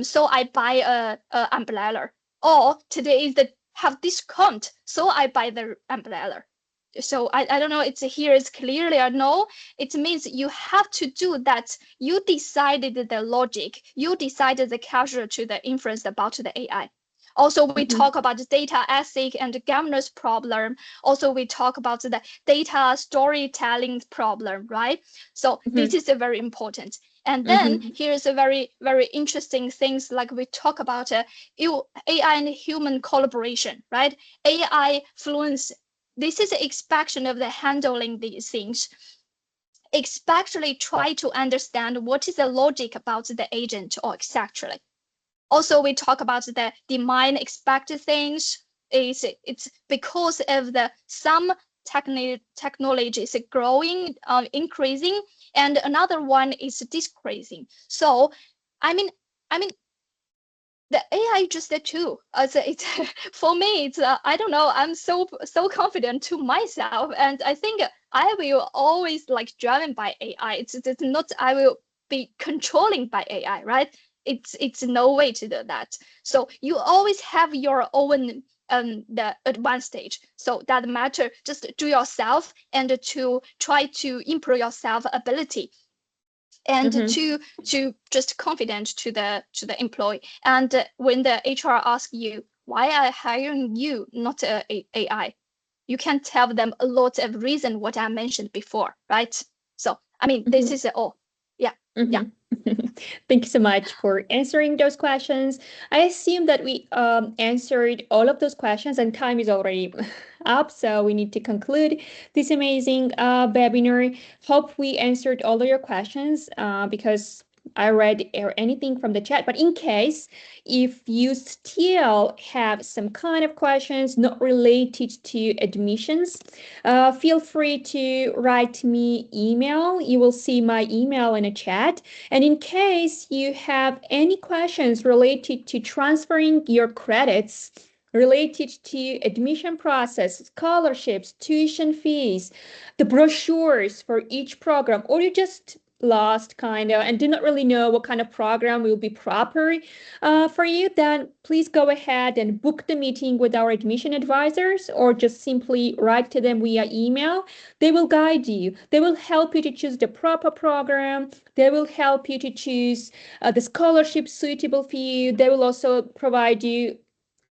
so I buy a umbrella, or today is the have discount, so I buy the umbrella. So I don't know, it's here is clearly or no. It means you have to do that. You decided the logic, you decided the causal to the inference about the AI. Also, we talk about the data ethic and governance problem. Also, we talk about the data storytelling problem, right? So this is a very important. And then here's a very, very interesting things like we talk about AI and human collaboration, right? AI fluency. This is the expectation of the handling these things. Especially try to understand what is the logic about the agent or exactly. Also, we talk about the demand expected things. It's because of the some technology is growing, increasing, and another one is decreasing. So, I mean, I mean, the AI just the tool. It's for me. It's I don't know. I'm so confident to myself, and I think I will always like driven by AI. It's not I will be controlling by AI, right? It's no way to do that. So you always have your own the advantage. So that matter just do yourself and to try to improve yourself ability and to just confident to the employee. And when the HR asks you why I hiring you, not AI, you can tell them a lot of reason what I mentioned before, right? So I mean, this is all. Yeah. Yeah. Thank you so much for answering those questions. I assume that we answered all of those questions and time is already up, so we need to conclude this amazing webinar. Hope we answered all of your questions because I read anything from the chat, but in case if you still have some kind of questions not related to admissions, feel free to write me email. You will see my email in a chat. And in case you have any questions related to transferring your credits, related to admission process, scholarships, tuition fees, the brochures for each program, or you just lost kind of and do not really know what kind of program will be proper for you, then please go ahead and book the meeting with our admission advisors or just simply write to them via email. They will guide you. They will help you to choose the proper program. They will help you to choose the scholarship suitable for you. They will also provide you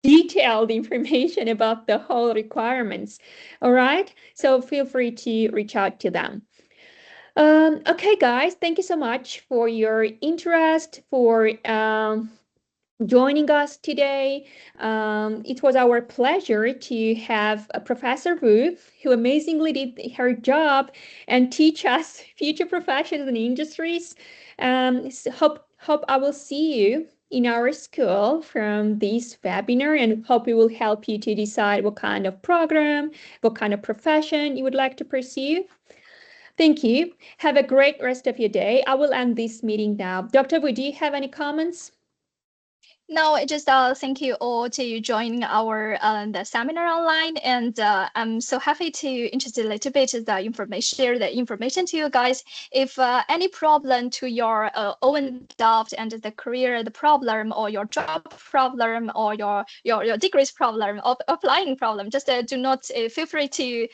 detailed information about the whole requirements. All right. So feel free to reach out to them. Okay, guys, thank you so much for your interest, for joining us today. It was our pleasure to have Professor Wu, who amazingly did her job and teach us future professions and industries. So hope I will see you in our school from this webinar and hope it will help you to decide what kind of program, what kind of profession you would like to pursue. Thank you. Have a great rest of your day. I will end this meeting now. Dr. Wu, do you have any comments? No, just thank you all to join our the seminar online, and I'm so happy to introduce a little bit the information, share the information to you guys. If any problem to your own doubt and the career, the problem, or your job problem, or your degrees problem, or applying problem, just do not feel free to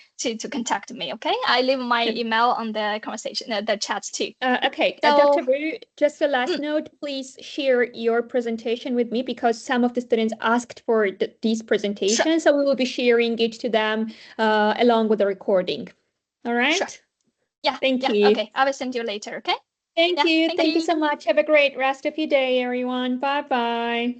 contact me. Okay, I leave my email on the conversation, the chat too. Okay, So, Dr. Wu, just a last note, please share your presentation with me because some of the students asked for these presentations, sure. so we will be sharing it to them along with the recording. All right? Sure. Yeah. Thank you. Okay, I will send you later. Okay. Thank you. Thank you so much. Have a great rest of your day, everyone. Bye-bye.